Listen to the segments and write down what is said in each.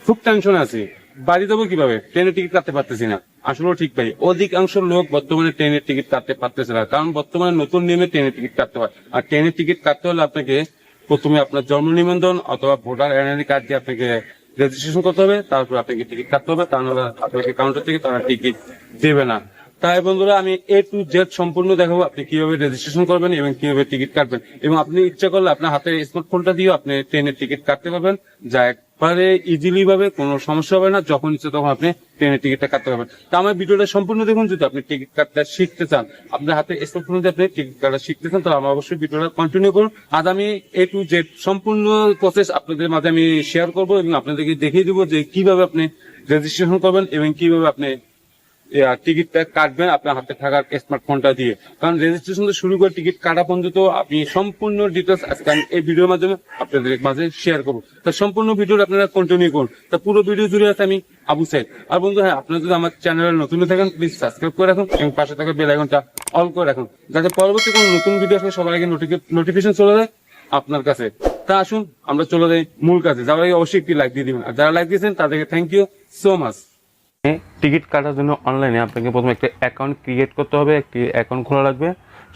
খুব টেনশন আছি, বাড়ি যাবো কিভাবে, ট্রেনের টিকিট কাটতে পারতেছি না। আসলেও ঠিক ভাই, অধিকাংশ লোক বর্তমানে ট্রেনের টিকিট কাটতে পারতেছে না, কারণ বর্তমানে নতুন নিয়মে ট্রেনের টিকিট কাটতে হয়। আর ট্রেনের টিকিট কাটতে হলে আপনাকে প্রথমে আপনার জন্ম নিবন্ধন অথবা ভোটার আইডেন্টি কার্ড দিয়ে আপনাকে রেজিস্ট্রেশন করতে হবে, তারপর আপনাকে টিকিট কাটতে হবে, তা নাহলে আপনাকে কাউন্টার থেকে তারা টিকিট দেবে না। তাই বন্ধুরা, আমি A to Z সম্পূর্ণ দেখাবো আপনি কিভাবে রেজিস্ট্রেশন করবেন এবং কিভাবে টিকিট কাটবেন, এবং আপনি ইচ্ছা করলে আপনার হাতে স্মার্টফোনটা দিয়ে আপনি ট্রেনের টিকিট কাটতে পারবেন, যা একবারে ইজিলি ভাবে, কোনো সমস্যা হবে না। যখন ইচ্ছে তখন আপনি ট্রেনের টিকিটটা কাটতে পারবেন। তো আমার ভিডিওটা সম্পূর্ণ দেখুন। যদি আপনি টিকিট কাটতে শিখতে চান, আপনার হাতে স্মার্টফোন দিয়ে আপনি টিকিট কাটা শিখতে চান, তাহলে আমার অবশ্যই ভিডিওটা কন্টিনিউ করুন। আজ আমি A to Z সম্পূর্ণ প্রসেস আপনাদের মাঝে আমি শেয়ার করবো এবং আপনাদেরকে দেখিয়ে দিব যে কিভাবে আপনি রেজিস্ট্রেশন করবেন এবং কিভাবে আপনি টিকিটটা কাটবেন আপনার হাতে থাকার স্মার্টফোনটা দিয়ে। কারণ রেজিস্ট্রেশন থেকে শুরু করে টিকিট কাটা পর্যন্ত আপনি সম্পূর্ণ ডিটেলস আজকে আমি এই ভিডিওর মাধ্যমে আপনাদের মাঝে শেয়ার করবো। তা সম্পূর্ণ ভিডিওটা আপনারা কন্টিনিউ করুন। তা পুরো ভিডিও জুড়ে আছে আমি আবু সাইদ। আর বন্ধু, হ্যাঁ, আপনারা যদি আমার চ্যানেলে নতুন থাকেন প্লিজ সাবস্ক্রাইব করে রাখুন এবং পাশে থাকা বেল আইকনটা অল করে রাখুন, যাতে পরবর্তী কোনো নতুন ভিডিও আসলে সবার আগে নোটিফিকেশন চলে যায় আপনার কাছে। তা আসুন আমরা চলে যাই মূল কাজে। যাওয়ার আগে অবশ্যই একটি লাইক দিয়ে দিবেন, আর যারা লাইক দিয়েছেন তাদেরকে thank you so much. Ticket কাটার জন্য অনলাইনে আপনাকে প্রথমে একটা অ্যাকাউন্ট ক্রিয়েট করতে হবে, একটি অ্যাকাউন্ট খোলা লাগবে।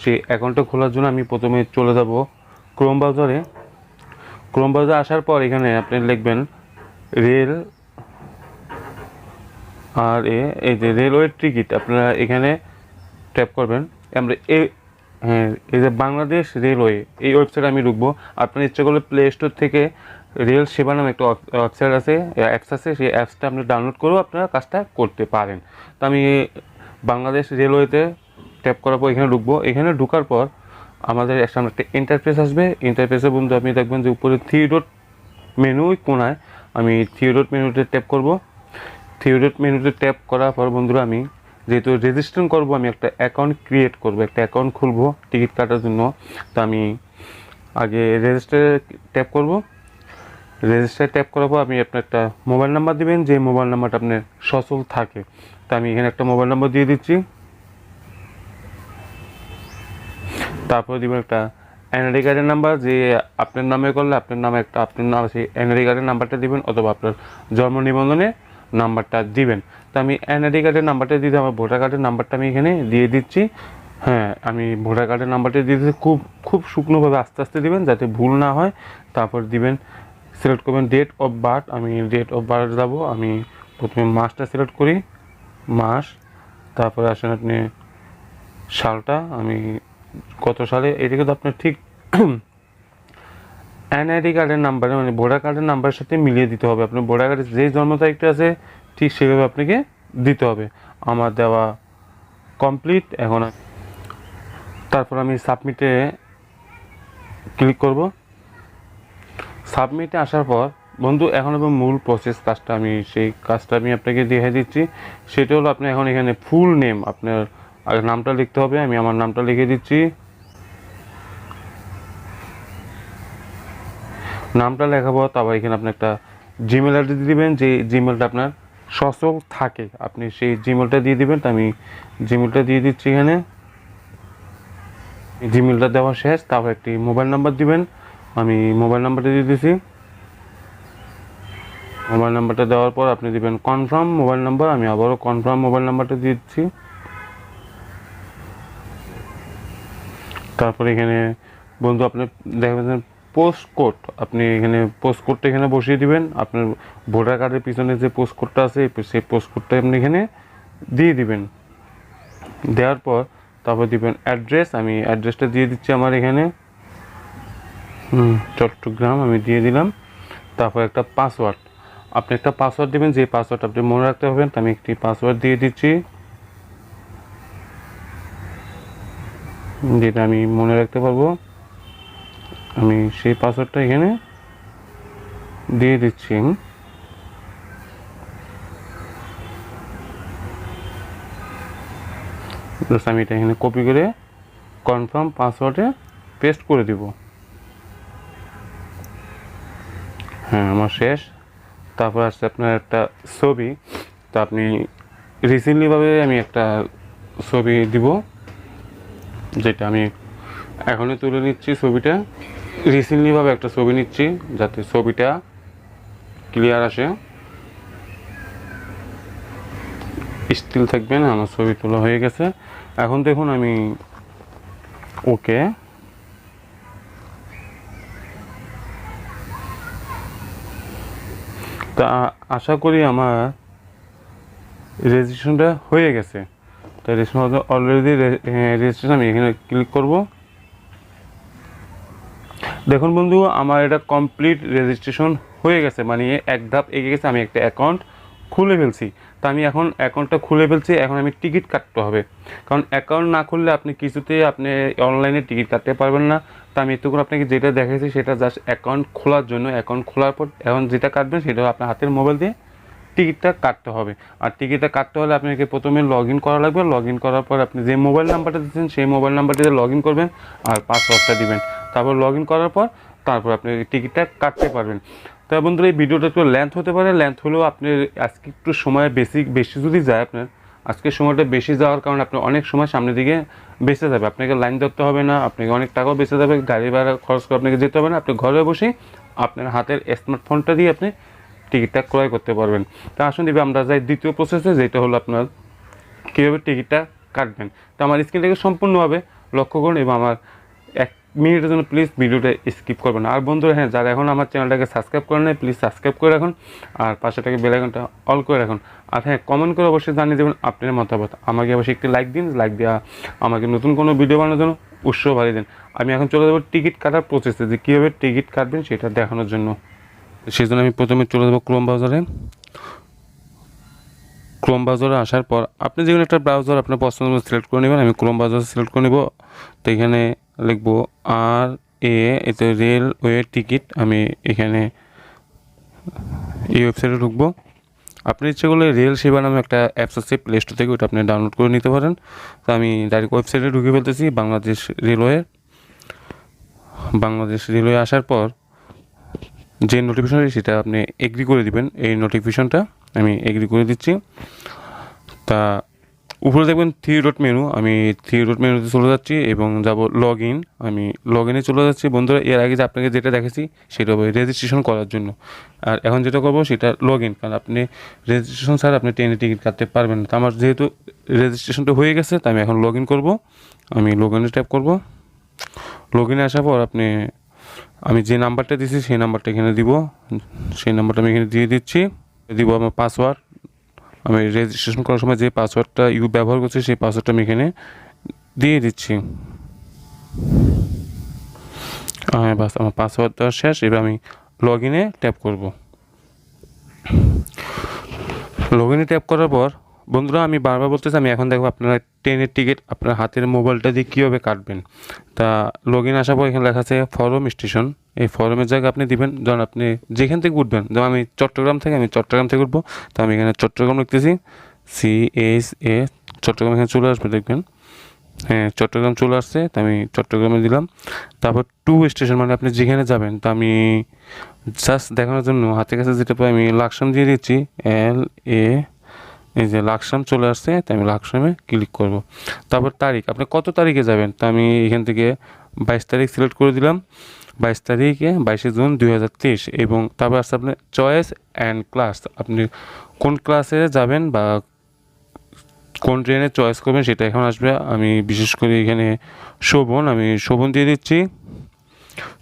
সেই অ্যাকাউন্টটা খোলার জন্য আমি প্রথমে চলে যাব ক্রোম ব্রাউজারে। ক্রোম ব্রাউজার আসার পর এখানে আপনি লিখবেন রেল, আর এই যে রেলওয়ে টিকিট আপনারা এখানে ট্যাপ করবেন। আমরা এই যে বাংলাদেশ রেলওয়ে এই ওয়েবসাইটে আমি ঢুকবো। আপনার ইচ্ছা করলে প্লে স্টোর থেকে রেল সেবা নামে একটা ওয়েবসাইট আছে, অ্যাপস আছে, সেই অ্যাপসটা আপনি ডাউনলোড করেও আপনারা কাজটা করতে পারেন। তো আমি বাংলাদেশ রেলওয়েতে ট্যাপ করার পর এখানে ঢুকবো। এখানে ঢোকার পর আমাদের সামনে একটা ইন্টারফেস আসবে। ইন্টারফেসে বন্ধু আপনি দেখবেন যে উপরে 3 ডট মেনু কোনায়, আমি 3 ডট মেনুতে ট্যাপ করব। 3 ডট মেনুতে ট্যাপ করার পর বন্ধুরা, আমি যেহেতু রেজিস্ট্রেশন করব, আমি একটা অ্যাকাউন্ট ক্রিয়েট করব, একটা অ্যাকাউন্ট খুলবো টিকিট কাটার জন্য। তো আমি আগে রেজিস্টারে ট্যাপ করব। রেজিস্টার ট্যাপ করার পর আপনি আপনার একটা মোবাইল নাম্বার দিবেন, যে মোবাইল নাম্বারটা আপনার সচল থাকে। তো আমি এখানে একটা মোবাইল নাম্বার দিয়ে দিচ্ছি। তারপরে দিবেন একটা এনআইডি কার্ডের নাম্বার, যে আপনার নামে করলে আপনার নামে একটা আপনার নাম সেই এনআইডি কার্ডের নাম্বারটা দিবেন, অথবা আপনার জন্ম নিবন্ধনের নাম্বারটা দিবেন। তো আমি এনআইডি কার্ডের নাম্বারটা দিতে, আমার ভোটার কার্ডের নাম্বারটা আমি এখানে দিয়ে দিচ্ছি। হ্যাঁ, আমি ভোটার কার্ডের নাম্বারটা দিয়ে দিচ্ছি। খুব শুকনোভাবে আস্তে আস্তে দিবেন যাতে ভুল না হয়। তারপর দিবেন, সিলেক্ট করবেন ডেট অফ বার্থ। আমি ডেট অফ বার্থ যাবো, আমি প্রথমে মাসটা সিলেক্ট করি, মাস। তারপরে আসেন আপনি সালটা, আমি কত সালে, এটা কিন্তু আপনার ঠিক এনআইডি কার্ডের নাম্বারে মানে ভোটার কার্ডের নাম্বারের সাথে মিলিয়ে দিতে হবে। আপনার ভোটার কার্ডের যে জন্ম তারিখটা আছে ঠিক সেভাবে আপনাকে দিতে হবে। আমার দেওয়া কমপ্লিট। এখন তারপর আমি সাবমিটে ক্লিক করব। সাবমিটে আসার পর বন্ধু, এখন আমি মূল প্রসেস কাজটা সেই কাজটা আমি আপনাকে দেখে দিচ্ছি। সেটা হলো, আপনি এখন এখানে ফুল নেম, আপনার আগে নামটা লিখতে হবে। আমি আমার নামটা লিখে দিচ্ছি। নামটা লেখাবো, তারপর এখানে আপনি একটা জিমেল অ্যাড্রেস দিবেন, যে জিমেলটা আপনার সচল থাকে আপনি সেই জিমেলটা দিয়ে দিবেন। তো আমি জিমেলটা দিয়ে দিচ্ছি এখানে। জিমেলটা দেওয়া শেষ। তারপর একটি মোবাইল নাম্বার দিবেন, আমি মোবাইল নাম্বারটা দিয়ে দিচ্ছি। মোবাইল নাম্বারটা দেওয়ার পর আপনি দিবেন কনফার্ম মোবাইল নাম্বার। আমি আবারও কনফার্ম মোবাইল নাম্বারটা দিয়ে দিচ্ছি। তারপর এখানে বন্ধু আপনি দেখবেন পোস্ট কোড, আপনি এখানে পোস্ট কোডটা এখানে বসিয়ে দিবেন। আপনার ভোটার কার্ডের পিছনে যে পোস্ট কোডটা আছে সেই পোস্ট কোডটা আপনি এখানে দিয়ে দিবেন। দেওয়ার পর তারপর দিবেন অ্যাড্রেস। আমি অ্যাড্রেসটা দিয়ে দিচ্ছি আমার এখানে চট্টগ্রাম, আমি দিয়ে দিলাম। তারপর একটা পাসওয়ার্ড, আপনি একটা পাসওয়ার্ড দেবেন, যে পাসওয়ার্ড আপনি মনে রাখতে পারবেন। আমি একটি পাসওয়ার্ড দিয়ে দিচ্ছি, যেটা আমি মনে রাখতে পারবো। আমি সেই পাসওয়ার্ডটা এখানে দিয়ে দিচ্ছি। আমি এটা এখানে কপি করে কনফার্ম পাসওয়ার্ডে পেস্ট করে দিব। হ্যাঁ, আমার শেষ। তারপর আসছে আপনার একটা ছবি। তো আপনি রিসেন্টলিভাবে আমি একটা ছবি দিব, যেটা আমি এখনই তুলে নিচ্ছি। ছবিটা রিসেন্টলিভাবে একটা ছবি নিচ্ছি, যাতে ছবিটা ক্লিয়ার আসে। স্টিল থাকবেন। আমার ছবি তোলা হয়ে গেছে। এখন দেখুন আমি ওকে, তা আশা করি আমার রেজিস্ট্রেশনটা হয়ে গেছে। তো রেজিস্ট্রেশন অলরেডি রেজিস্ট্রেশন আমি এখানে ক্লিক করব। দেখুন বন্ধু, আমার এটা কমপ্লিট রেজিস্ট্রেশন হয়ে গেছে, মানে এক ধাপ এগিয়ে গেছে। আমি একটা অ্যাকাউন্ট খুলে ফেলছি। তো আমি এখন অ্যাকাউন্টটা খুলে ফেলছি। এখন আমি টিকিট কাটতে হবে, কারণ অ্যাকাউন্ট না খুললে আপনি কিছুতেই আপনি অনলাইনে টিকিট কাটতে পারবেন না। তো আমি এতক্ষণ আপনাকে যেটা দেখাইছি সেটা জাস্ট অ্যাকাউন্ট খোলার জন্য। অ্যাকাউন্ট খোলার পর এখন যেটা কাটবেন সেটা আপনার হাতের মোবাইল দিয়ে টিকিটটা কাটতে হবে। আর টিকিটটা কাটতে হলে আপনাকে প্রথমে লগ ইন করা লাগবে। লগ ইন করার পর আপনি যে মোবাইল নাম্বারটা দিচ্ছেন সেই মোবাইল নাম্বারটিতে লগ ইন করবেন আর পাসওয়ার্ডটা দিবেন। তারপর লগ ইন করার পর তারপর আপনি টিকিটটা কাটতে পারবেন। তা বন্ধুরা, এই ভিডিওটা একটু লেন্থ হতে পারে। লেন্থ হলেও আপনি আজকে একটু সময় বেশি যদি যায়, আপনার আজকে সময়টা বেশি যাওয়ার কারণে আপনি অনেক সময় সামনের দিকে বেঁচে যাবে। আপনাকে লাইন ধরতে হবে না, আপনাকে অনেক টাকাও বেঁচে যাবে, গাড়ি ভাড়া খরচ করে আপনাকে যেতে হবে না। আপনি ঘরে বসেই আপনার হাতের স্মার্টফোনটা দিয়ে আপনি টিকিটটা ক্রয় করতে পারবেন। তা আসুন দিবে আমরা যাই দ্বিতীয় প্রসেসে, যেটা হলো আপনার কীভাবে টিকিটটা কাটবেন। তো আমার স্ক্রিনটাকে সম্পূর্ণভাবে লক্ষ্য করুন এবং আমার 1 মিনিটের জন্য প্লিজ ভিডিওটা স্কিপ করবেন না। আর বন্ধুরা, হ্যাঁ, যারা এখন আমার চ্যানেলটাকে সাবস্ক্রাইব করেন নাই প্লিজ সাবস্ক্রাইব করে রাখুন আর পাশেটাকে বেল আইকনটা অল করে রাখুন। আর হ্যাঁ, কমেন্ট করে অবশ্যই জানিয়ে দেবেন আপনার মতামত। আমাকে অবশ্যই একটি লাইক দিন, লাইক দেওয়া আমাকে নতুন কোনো ভিডিও বানানোর জন্য উৎসাহ বাড়িয়ে দেন। আমি এখন চলে যাবো টিকিট কাটার প্রসেসে, যে কীভাবে টিকিট কাটবেন সেটা দেখানোর জন্য। সেই জন্য আমি প্রথমে চলে যাবো ক্রোম ব্রাউজারে। ক্রোম ব্রাউজারে আসার পর আপনি যে কোনো একটা ব্রাউজার আপনার পছন্দ মতো সিলেক্ট করে নেবেন। আমি ক্রোম ব্রাউজার সিলেক্ট করে নেব। তো এখানে লিখবো এতে রেলওয়ে টিকিট। আমি এখানে এই ওয়েবসাইটে ঢুকবো। আপনি ইচ্ছে করলে রেল সেবা নামে একটা অ্যাপস আছে প্লে স্টোর থেকে, ওটা আপনি ডাউনলোড করে নিতে পারেন। তো আমি ডাইরেক্ট ওয়েবসাইটে ঢুকে ফেলতেছি। বাংলাদেশ রেলওয়ে আসার পর যে নোটিফিকেশনটা সেটা আপনি এগ্রি করে দিবেন। এই নোটিফিকেশনটা আমি এগ্রি করে দিচ্ছি। তা উপরে দেখবেন 3 ডট মেনু। আমি 3 ডট মেনুতে চলে যাচ্ছি এবং যাব লগ ইন। আমি লগ ইনে চলে যাচ্ছি। বন্ধুরা, এর আগে যে আপনাকে যেটা দেখেছি সেটা হবে রেজিস্ট্রেশন করার জন্য, আর এখন যেটা করবো সেটা লগ ইন। কারণ আপনি রেজিস্ট্রেশন ছাড়া আপনি ট্রেনে টিকিট কাটতে পারবেন না। তো আমার যেহেতু রেজিস্ট্রেশনটা হয়ে গেছে তাই আমি এখন লগ ইন করবো। আমি লগ ইনে ট্যাপ করবো। লগ ইনে আসার পর আমি যে নাম্বারটা দিয়েছি সেই নাম্বারটা এখানে দিব। সেই নাম্বারটা আমি এখানে দিয়ে দিচ্ছি। দিব আমার পাসওয়ার্ড। আমি রেজিস্ট্রেশন করার সময় যে পাসওয়ার্ডটা ব্যবহার করছি সেই পাসওয়ার্ডটা আমি এখানে দিয়ে দিচ্ছি। বাস, আমার পাসওয়ার্ডটা শেষ। এবার আমি লগ ইনে ট্যাপ করব। লগ ইনে ট্যাপ করার পর বন্ধুরা, আমি বারবার বলতেছি, আমি এখন দেখবো আপনারা ট্রেনের টিকিট আপনার হাতের মোবাইলটা দিয়ে কীভাবে কাটবেন। তা লগ ইন আসার পর এখানে লেখা আছে ফরম স্টেশন। এই ফরমের জায়গায় আপনি দিবেন, ধরুন আপনি যেখান থেকে উঠবেন। যেমন আমি চট্টগ্রাম থেকে উঠবো। তো আমি এখানে চট্টগ্রাম লিখতেছি, CHA চট্টগ্রাম। এখানে চলে আসবে, দেখবেন হ্যাঁ চট্টগ্রাম চলে আসছে। তো আমি চট্টগ্রামে দিলাম। তারপর টু স্টেশন, মানে আপনি যেখানে যাবেন। তো আমি জাস্ট দেখানোর জন্য হাতের কাছে যেটা পাই আমি লাকসাম দিয়ে দিচ্ছি, এই যে লাকসাম চলে আসছে। তো আমি লাকসামে ক্লিক করব। তারপর তারিখ, আপনি কত তারিখে যাবেন। তো আমি এখান থেকে 22 তারিখ সিলেক্ট করে দিলাম। 22 তারিখে 22শে জুন 2023। এবং তারপর আসছে আপনার চয়েস অ্যান্ড ক্লাস, আপনি কোন ক্লাসে যাবেন বা কোন ট্রেনে চয়েস করবেন সেটা এখন আসবে। আমি বিশেষ করে এখানে আমি শোভন দিয়ে দিচ্ছি।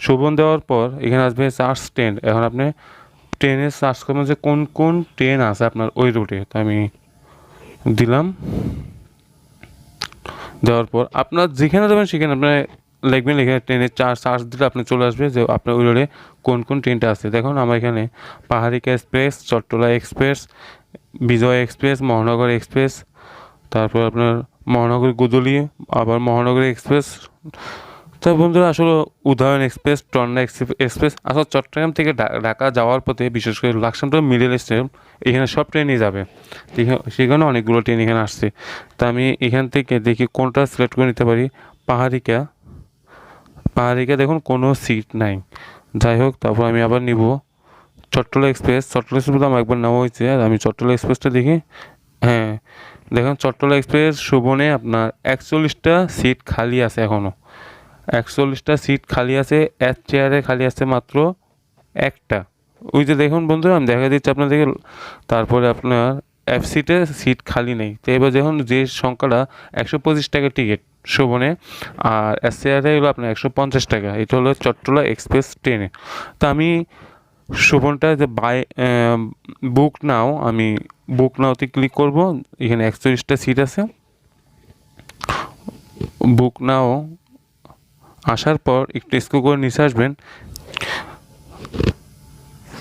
শোভন দেওয়ার পর এখানে আসবে সার্চ ট্রেন। এখন আপনি ট্রেনে সার্চ করবেন যে কোন কোন ট্রেন আছে আপনার ওই রুটে। তো আমি দিলাম। দেওয়ার পর আপনার যেখানে যাবেন সেখানে আপনার লিখবেন, এখানে ট্রেনের সার্চ দিলে আপনি চলে আসবে যে আপনার ওই রোডে কোন কোন ট্রেনটা আছে। দেখুন আমার এখানে পাহাড়িকা এক্সপ্রেস, চট্টলা এক্সপ্রেস, বিজয় এক্সপ্রেস, মহানগর এক্সপ্রেস, তারপর আপনার মহানগর গুদলি, আবার মহানগর এক্সপ্রেস। তো বন্ধুরা, আসলে উদয়ন এক্সপ্রেস, টন্ডা এক্সপ্রেস আসলে চট্টগ্রাম থেকে ঢাকা যাওয়ার পথে, বিশেষ করে লাকসাম টু মিডল স্টেশন, এখানে সব ট্রেনই যাবে। সেখানে অনেকগুলো ট্রেন এখানে আসছে। তা আমি এখান থেকে দেখি কোনটা সিলেক্ট করে নিতে পারি। পাহাড়িকা দেখুন কোনো সিট নাই। যাই হোক, তারপর আমি আবার নিব চট্টলা এক্সপ্রেস। আমার একবার নেওয়া হয়েছে, আর আমি চট্টলা এক্সপ্রেসটা দেখি। হ্যাঁ, দেখুন চট্টলা এক্সপ্রেস শোভনে আপনার 41টা সিট খালি আছে এখনও। 41টা সিট খালি আছে। এক চেয়ারে খালি আছে মাত্র একটা। ওই যে দেখুন বন্ধুরা, আমি দেখা দিচ্ছি আপনাদেরকে। তারপরে আপনার এফসিতে সিট খালি নেই। তো এবার দেখুন যে সংখ্যাটা 125 টাকা টিকিট শোভনে, আর এসসিআরে হলো আপনার 150 টাকা। এটা হলো চট্টলা এক্সপ্রেস ট্রেনে। তো আমি শোভনটা যে বুক নাও, আমি বুক নাওতে ক্লিক করব। এখানে 41টা সিট আছে। বুক নাও আসার পর একটু স্ক্রল করে নিচে আসবেন।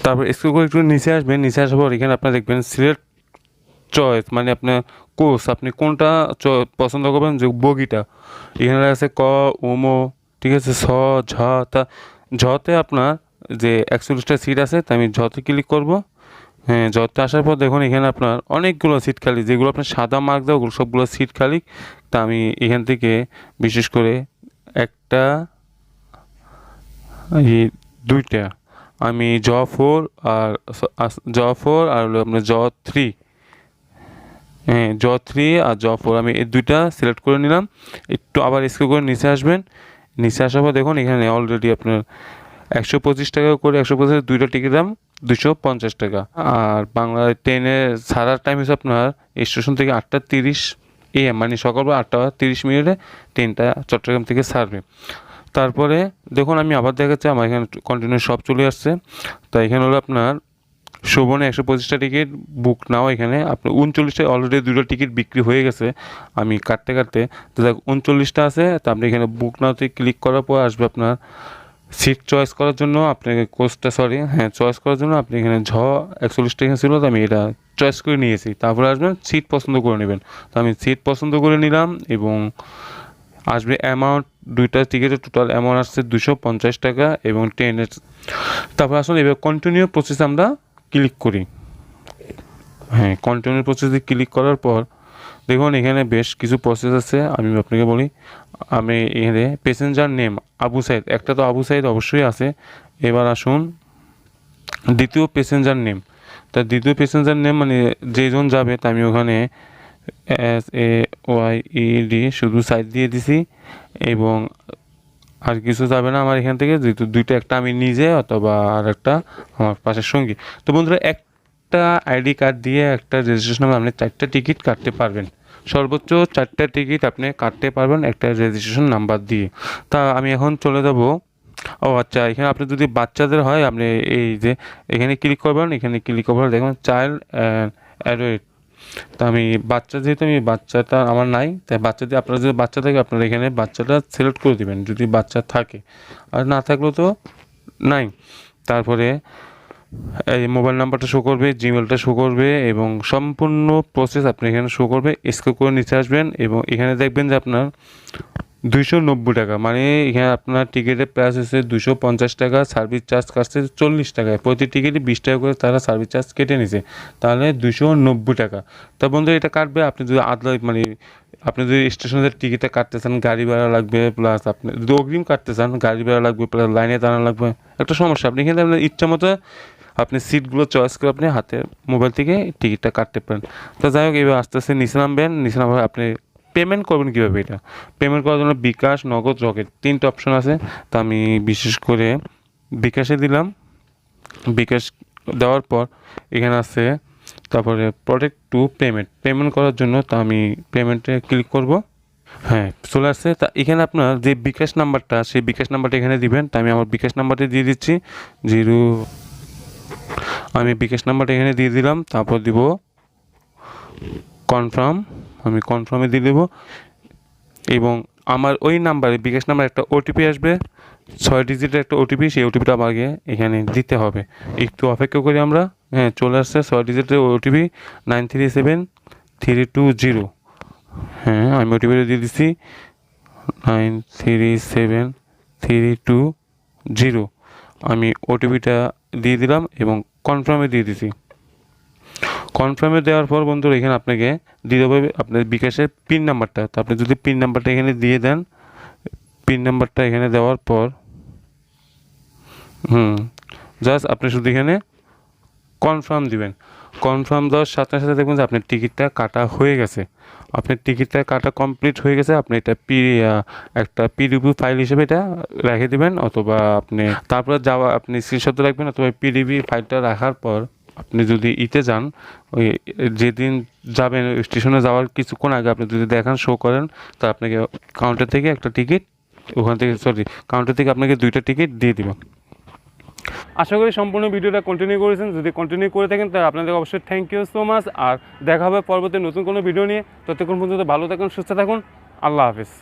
তারপর স্ক্রল করে একটু নিচে আসবেন। নিচে আসার পর এখানে আপনারা দেখবেন সিলেক্ট চয়েস, মানে আপনার কোর্স, আপনি কোনটা পছন্দ করবেন, যে বগিটা এখানে আছে ক, ওমো, ঠিক আছে, ছ, ঝ। তা ঝতে আপনার যে 41টা সিট আছে, তা আমি ঝতে ক্লিক করব। হ্যাঁ, ঝতে আসার পর দেখুন এখানে আপনার অনেকগুলো সিট খালি, যেগুলো আপনার সাদা মার্ক দেওয়া ওগুলো সবগুলো সিট খালি। তা আমি এখান থেকে বিশেষ করে একটা, এই দুইটা, আমি আর হলো আপনার থ্রি, হ্যাঁ জ3 আর জ4, আমি এই দুইটা সিলেক্ট করে নিলাম। একটু আবার স্ক্রল করে নিচে আসবেন। নিচে আসার পর দেখুন এখানে অলরেডি আপনার 125 টাকা করে, 125 দুইটা টিকিট দাম 250 টাকা। আর বাংলা ট্রেনে ছাড়ার টাইম হচ্ছে আপনার স্টেশন থেকে 8:30 AM, মানে সকালবেলা 8:30 ট্রেনটা চট্টগ্রাম থেকে ছাড়বে। তারপরে দেখুন আমি আবার দেখাচ্ছি, আমার এখানে কন্টিনিউ সব চলে আসছে। তো এখানে হলো আপনার শোভনে 125টা টিকিট বুক নাও। এখানে আপনার 39টা অলরেডি দুটো টিকিট বিক্রি হয়ে গেছে আমি কাটতে। তো দেখ 39টা আছে। তো আপনি এখানে বুক নাওতে ক্লিক করার পর আসবে আপনার সিট চয়েস করার জন্য, আপনাকে চয়েস করার জন্য আপনি এখানে 41টা এখানে ছিল, তো আমি এটা চয়েস করে নিয়েছি। তারপরে আসবেন সিট পছন্দ করে নেবেন। তো আমি সিট পছন্দ করে নিলাম এবং আসবে অ্যামাউন্ট, দুইটা টিকিটের টোটাল অ্যামাউন্ট আসছে 250 টাকা এবং ট্রেনের। তারপর আসলে এবার কন্টিনিউ প্রসেস আমরা ক্লিক করি। হ্যাঁ, কন্টিনিউ প্রসেসে ক্লিক করার পর দেখুন এখানে বেশ কিছু প্রসেস আছে, আমি আপনাকে বলি। আমি এখানে প্যাসেঞ্জার নেম আবু সাইদ, একটা তো আবু সাইদ অবশ্যই আছে। এবার আসুন দ্বিতীয় প্যাসেঞ্জার নেম। তা দ্বিতীয় প্যাসেঞ্জার নেম মানে যেজন যাবে, তা আমি ওখানে SAYED শুধু সাইড দিয়ে দিছি এবং আর কিছু যাবে না আমার এখান থেকে, যেহেতু দুইটা, একটা আমি নিজে অথবা আর একটা আমার পাশের সঙ্গী। তো বন্ধুরা, একটা আইডি কার্ড দিয়ে একটা রেজিস্ট্রেশন নাম্বার আপনি 4টা টিকিট কাটতে পারবেন। সর্বোচ্চ 4টা টিকিট আপনি কাটতে পারবেন একটা রেজিস্ট্রেশন নাম্বার দিয়ে। তা আমি এখন চলে যাব। ও আচ্ছা, এখানে আপনি যদি বাচ্চাদের হয়, আপনি এই যে এখানে ক্লিক করবেন। এখানে ক্লিক করবেন দেখবেন চাইল্ড অ্যাডোয়েট। তা আমি বাচ্চা, যেহেতু আমি বাচ্চাটা আমার নাই, তাই বাচ্চা দিয়ে, আপনারা যদি বাচ্চা থাকে আপনারা এখানে বাচ্চাটা সিলেক্ট করে দিবেন যদি বাচ্চা থাকে, আর না থাকলেও তো নাই। তারপরে এই মোবাইল নাম্বারটা শো করবে, জিমেলটা শো করবে এবং সম্পূর্ণ প্রসেস আপনি এখানে শো করবে। স্ক্রল করে নিচে আসবেন এবং এখানে দেখবেন যে আপনার 290 টাকা, মানে এখানে আপনার টিকিটের প্রাইস হচ্ছে 250 টাকা, সার্ভিস চার্জ কাটছে 40 টাকায়। প্রতি টিকিটে 20 টাকা করে তারা সার্ভিস চার্জ কেটে নিছে, তাহলে 290 টাকা। তা বন্ধু এটা কাটবে, আপনি যদি মানে আপনি যদি স্টেশনের টিকিটটা কাটতে চান গাড়ি ভাড়া লাগবে, প্লাস আপনি যদি অগ্রিম কাটতে চান গাড়ি ভাড়া লাগবে, প্লাস লাইনে দাঁড়ানো লাগবে, একটা সমস্যা। আপনি এখানে আপনার ইচ্ছা মতো আপনি সিটগুলো চয়েস করে আপনি হাতে মোবাইল থেকে টিকিটটা কাটতে পারেন। তো যাই হোক, এবার আস্তে আস্তে নিচে নামবেন। নিচে নামার আপনি পেমেন্ট করবেন কীভাবে, এটা পেমেন্ট করার জন্য বিকাশ, নগদ, রকেট 3টে অপশন আছে। তো আমি বিশেষ করে বিকাশে দিলাম। বিকাশ দেওয়ার পর এখানে আছে তারপরে প্রোডাক্ট টু পেমেন্ট করার জন্য, তা আমি পেমেন্টে ক্লিক করব। হ্যাঁ, চলে আসছে। তা এখানে আপনার যে বিকাশ নাম্বারটা, সেই বিকাশ নাম্বারটা এখানে দিবেন। তা আমি আমার বিকাশ নাম্বারটা দিয়ে দিচ্ছি 0, আমি বিকাশ নাম্বারটা এখানে দিয়ে দিলাম। তারপর দিব কনফার্ম, আমি কনফার্মে দিয়ে দেবো এবং আমার ওই নাম্বারে, বিকাশ নাম্বার একটা ওটিপি আসবে, 6 ডিজিটের একটা ওটিপি। সেই ওটিপিটা আমাকে এখানে দিতে হবে। একটু অপেক্ষা করি আমরা। হ্যাঁ, চলে আসছে 6 ডিজিটের ওটিপি 937320। হ্যাঁ, আমি ওটিপিটা দিয়ে দিচ্ছি 937320। আমি ওটিপিটা দিয়ে দিলাম এবং কনফার্মে দিয়ে দিছি। কনফার্মে দেওয়ার পর বন্ধুরা এখানে আপনাকে দিতে হবে আপনার বিকাশের পিন নাম্বারটা। তো আপনি যদি পিন নাম্বারটা এখানে দিয়ে দেন, পিন নাম্বারটা এখানে দেওয়ার পর জাস্ট আপনি শুধু এখানে কনফার্ম দিবেন। কনফার্ম দেওয়ার সাথে সাথে দেখবেন যে আপনার টিকিটটা কাটা হয়ে গেছে। আপনার টিকিটটা কাটা কমপ্লিট হয়ে গেছে। আপনি এটা একটা পিডিবি ফাইল হিসেবে এটা রেখে দেবেন, অথবা আপনি তারপরে আপনি স্ক্রিনশট রাখবেন, অথবা পিডিবি ফাইলটা রাখার পর আপনি যদি ইতে যান, ওই যেদিন যাবেন স্টেশনে যাওয়ার কিছুক্ষণ আগে আপনি যদি দেখান, শো করেন, তা আপনাকে কাউন্টার থেকে একটা টিকিট, ওখান থেকে কাউন্টার থেকে আপনাকে 2টা টিকিট দিয়ে দিবেন। আশা করি সম্পূর্ণ ভিডিওটা কন্টিনিউ করেছেন। যদি কন্টিনিউ করে থাকেন তাহলে আপনাদের অবশ্যই থ্যাংক ইউ সো মাচ। আর দেখা হবে পরবর্তী নতুন কোনো ভিডিও নিয়ে। ততক্ষণ পর্যন্ত ভালো থাকুন, সুস্থ থাকুন। আল্লাহ হাফিজ।